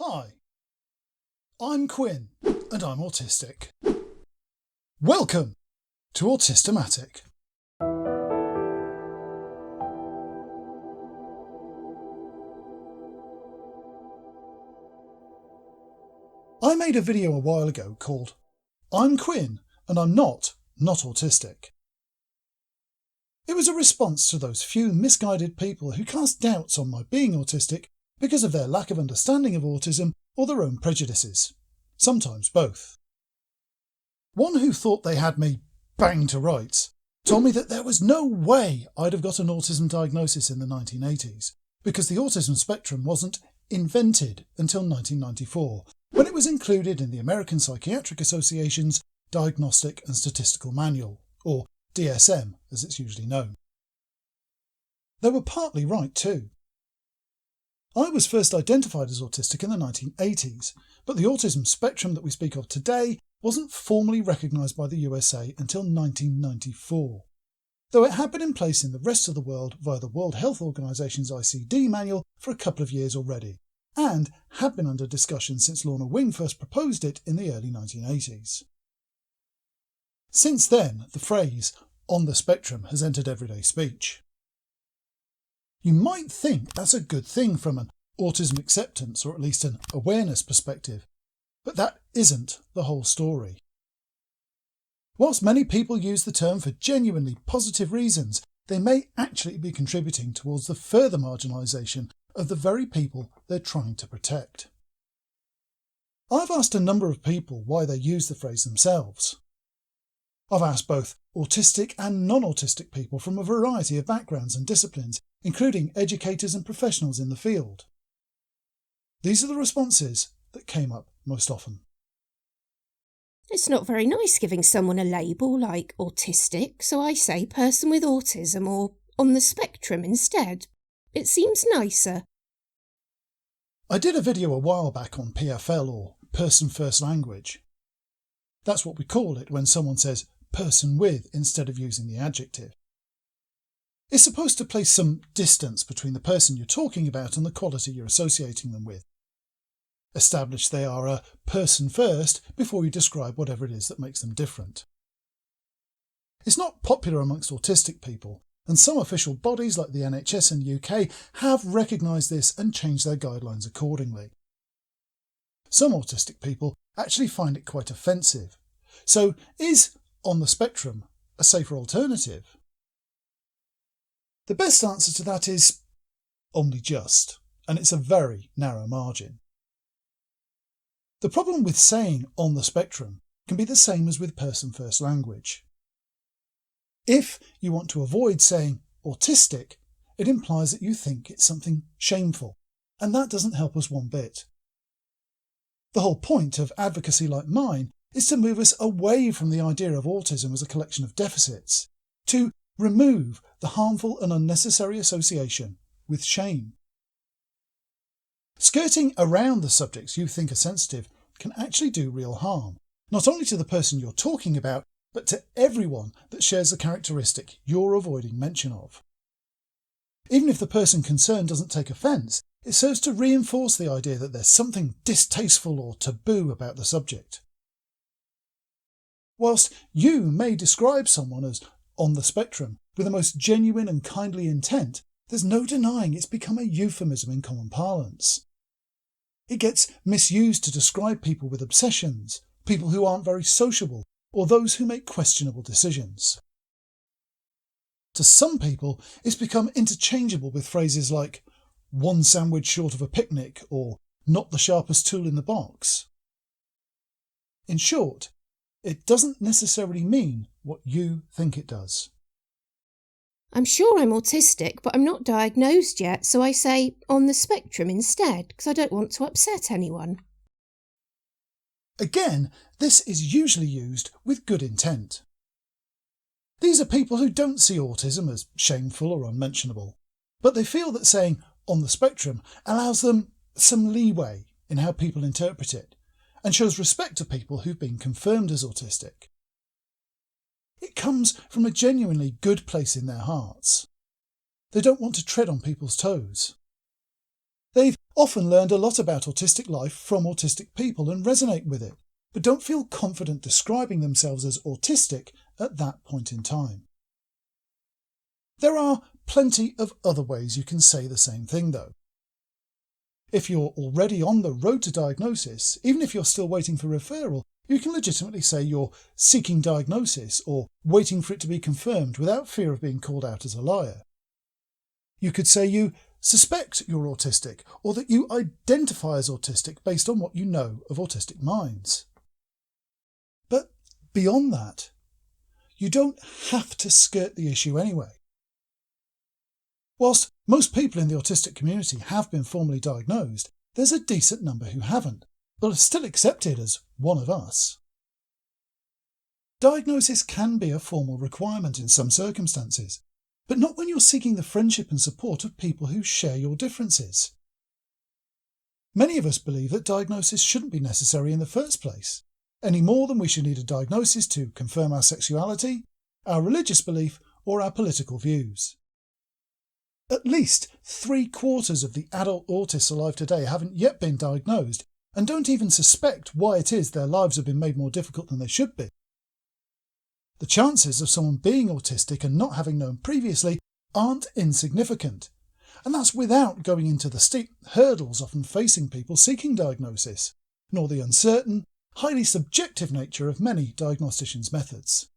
Hi, I'm Quinn and I'm autistic. Welcome to Autistic. I made a video a while ago called I'm Quinn and I'm not autistic. It was a response to those few misguided people who cast doubts on my being autistic because of their lack of understanding of autism or their own prejudices, sometimes both. One who thought they had me banged to rights told me that there was no way I'd have got an autism diagnosis in the 1980s because the autism spectrum wasn't invented until 1994, when it was included in the American Psychiatric Association's Diagnostic and Statistical Manual, or DSM as it's usually known. They were partly right too. I was first identified as autistic in the 1980s, but the autism spectrum that we speak of today wasn't formally recognised by the USA until 1994, though it had been in place in the rest of the world via the World Health Organisation's ICD manual for a couple of years already, and had been under discussion since Lorna Wing first proposed it in the early 1980s. Since then, the phrase on the spectrum has entered everyday speech. You might think that's a good thing from an autism acceptance or at least an awareness perspective, but that isn't the whole story. Whilst many people use the term for genuinely positive reasons, they may actually be contributing towards the further marginalisation of the very people they're trying to protect. I've asked a number of people why they use the phrase themselves. I've asked both autistic and non-autistic people from a variety of backgrounds and disciplines, including educators and professionals in the field. These are the responses that came up most often. It's not very nice giving someone a label like autistic, so I say person with autism or on the spectrum instead. It seems nicer. I did a video a while back on PFL, or person first language. That's what we call it when someone says person with instead of using the adjective. It's supposed to place some distance between the person you're talking about and the quality you're associating them with. Establish they are a person first before you describe whatever it is that makes them different. It's not popular amongst autistic people, and some official bodies like the NHS in the UK have recognised this and changed their guidelines accordingly. Some autistic people actually find it quite offensive. So is on the spectrum a safer alternative? The best answer to that is only just, and it's a very narrow margin. The problem with saying on the spectrum can be the same as with person first language. If you want to avoid saying autistic, it implies that you think it's something shameful, and that doesn't help us one bit. The whole point of advocacy like mine is to move us away from the idea of autism as a collection of deficits, to remove the harmful and unnecessary association with shame. Skirting around the subjects you think are sensitive can actually do real harm, not only to the person you're talking about, but to everyone that shares the characteristic you're avoiding mention of. Even if the person concerned doesn't take offence, it serves to reinforce the idea that there's something distasteful or taboo about the subject. Whilst you may describe someone as on the spectrum with the most genuine and kindly intent, there's no denying it's become a euphemism in common parlance. It gets misused to describe people with obsessions, people who aren't very sociable, or those who make questionable decisions. To some people, it's become interchangeable with phrases like one sandwich short of a picnic or not the sharpest tool in the box. In short, it doesn't necessarily mean what you think it does. I'm sure I'm autistic, but I'm not diagnosed yet, so I say on the spectrum instead, because I don't want to upset anyone. Again, this is usually used with good intent. These are people who don't see autism as shameful or unmentionable, but they feel that saying on the spectrum allows them some leeway in how people interpret it, and shows respect to people who've been confirmed as autistic. It comes from a genuinely good place in their hearts. They don't want to tread on people's toes. They've often learned a lot about autistic life from autistic people and resonate with it, but don't feel confident describing themselves as autistic at that point in time. There are plenty of other ways you can say the same thing though. If you're already on the road to diagnosis, even if you're still waiting for referral, you can legitimately say you're seeking diagnosis or waiting for it to be confirmed without fear of being called out as a liar. You could say you suspect you're autistic, or that you identify as autistic based on what you know of autistic minds. But beyond that, you don't have to skirt the issue anyway. Whilst most people in the autistic community have been formally diagnosed, there's a decent number who haven't, but are still accepted as one of us. Diagnosis can be a formal requirement in some circumstances, but not when you're seeking the friendship and support of people who share your differences. Many of us believe that diagnosis shouldn't be necessary in the first place, any more than we should need a diagnosis to confirm our sexuality, our religious belief, or our political views. At least 3/4 of the adult autists alive today haven't yet been diagnosed and don't even suspect why it is their lives have been made more difficult than they should be. The chances of someone being autistic and not having known previously aren't insignificant, and that's without going into the steep hurdles often facing people seeking diagnosis, nor the uncertain, highly subjective nature of many diagnosticians' methods.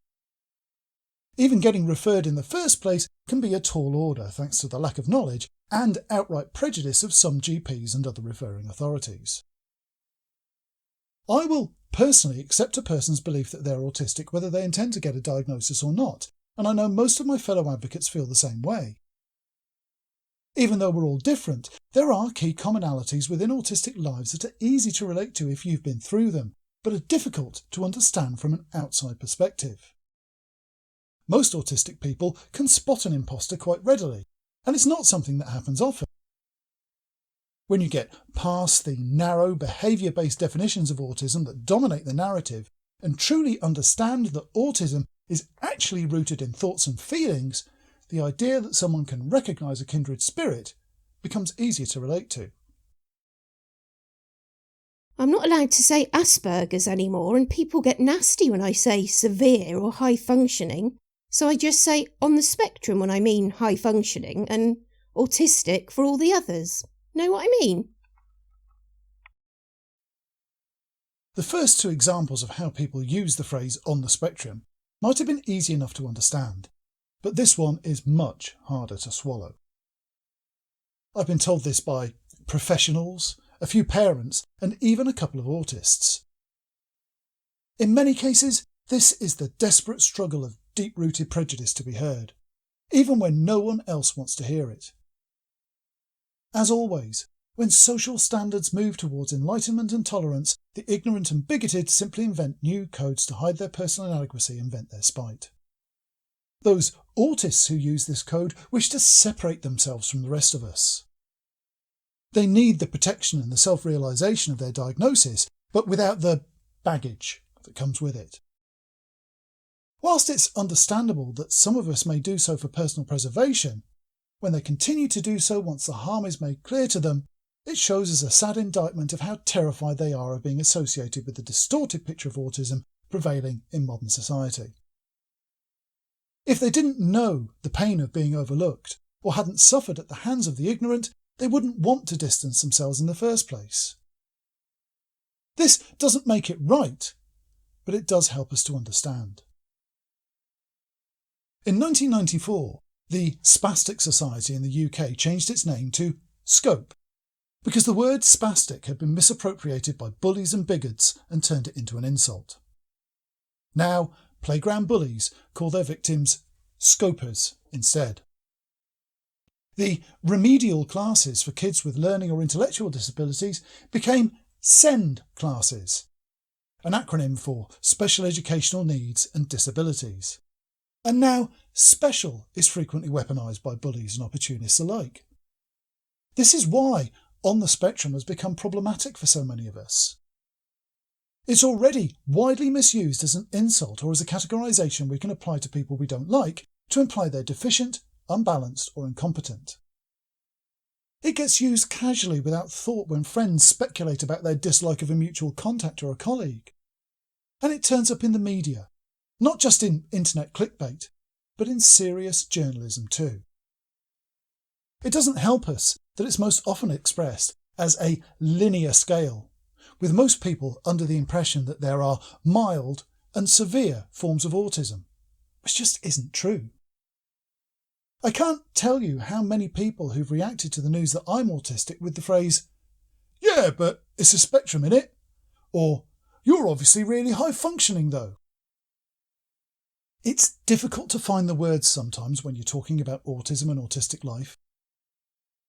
Even getting referred in the first place can be a tall order thanks to the lack of knowledge and outright prejudice of some GPs and other referring authorities. I will personally accept a person's belief that they're autistic whether they intend to get a diagnosis or not, and I know most of my fellow advocates feel the same way. Even though we're all different, there are key commonalities within autistic lives that are easy to relate to if you've been through them, but are difficult to understand from an outside perspective. Most autistic people can spot an imposter quite readily, and it's not something that happens often. When you get past the narrow behaviour-based definitions of autism that dominate the narrative and truly understand that autism is actually rooted in thoughts and feelings, the idea that someone can recognise a kindred spirit becomes easier to relate to. I'm not allowed to say Aspergers anymore, and people get nasty when I say severe or high functioning, so I just say on the spectrum when I mean high functioning and autistic for all the others. Know what I mean? The first two examples of how people use the phrase on the spectrum might have been easy enough to understand, but this one is much harder to swallow. I've been told this by professionals, a few parents, and even a couple of autists. In many cases, this is the desperate struggle of deep-rooted prejudice to be heard, even when no one else wants to hear it. As always, when social standards move towards enlightenment and tolerance, the ignorant and bigoted simply invent new codes to hide their personal inadequacy and vent their spite. Those autists who use this code wish to separate themselves from the rest of us. They need the protection and the self-realisation of their diagnosis, but without the baggage that comes with it. Whilst it's understandable that some of us may do so for personal preservation, when they continue to do so once the harm is made clear to them, it shows as a sad indictment of how terrified they are of being associated with the distorted picture of autism prevailing in modern society. If they didn't know the pain of being overlooked, or hadn't suffered at the hands of the ignorant, they wouldn't want to distance themselves in the first place. This doesn't make it right, but it does help us to understand. In 1994, the Spastic Society in the UK changed its name to Scope, because the word spastic had been misappropriated by bullies and bigots and turned it into an insult. Now, playground bullies call their victims scopers instead. The remedial classes for kids with learning or intellectual disabilities became SEND classes, an acronym for Special Educational Needs and Disabilities. And now special is frequently weaponised by bullies and opportunists alike. This is why on the spectrum has become problematic for so many of us. It's already widely misused as an insult or as a categorisation we can apply to people we don't like to imply they're deficient, unbalanced or incompetent. It gets used casually without thought when friends speculate about their dislike of a mutual contact or a colleague. And it turns up in the media, not just in internet clickbait, but in serious journalism too. It doesn't help us that it's most often expressed as a linear scale, with most people under the impression that there are mild and severe forms of autism, which just isn't true. I can't tell you how many people who've reacted to the news that I'm autistic with the phrase, "Yeah, but it's a spectrum in it," or "You're obviously really high functioning though." It's difficult to find the words sometimes when you're talking about autism and autistic life.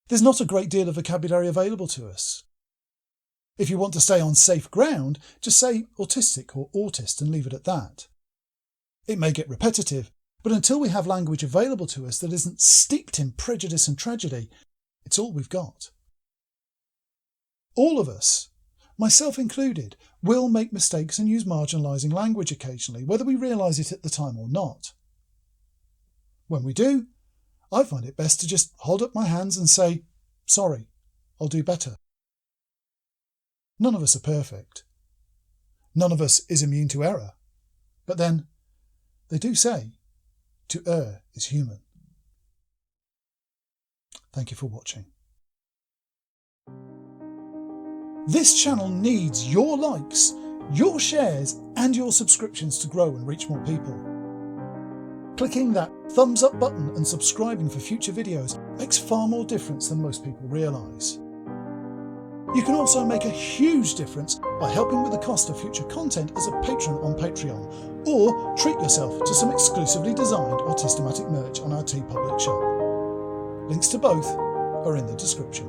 There's not a great deal of vocabulary available to us. If you want to stay on safe ground, just say autistic or autist and leave it at that. It may get repetitive, but until we have language available to us that isn't steeped in prejudice and tragedy, it's all we've got. All of us, myself included, will make mistakes and use marginalising language occasionally, whether we realise it at the time or not. When we do, I find it best to just hold up my hands and say, "Sorry, I'll do better." None of us are perfect. None of us is immune to error. But then, they do say, to err is human. Thank you for watching. This channel needs your likes, your shares, and your subscriptions to grow and reach more people. Clicking that thumbs up button and subscribing for future videos makes far more difference than most people realise. You can also make a huge difference by helping with the cost of future content as a patron on Patreon, or treat yourself to some exclusively designed Autistic merch on our TeePublic shop. Links to both are in the description.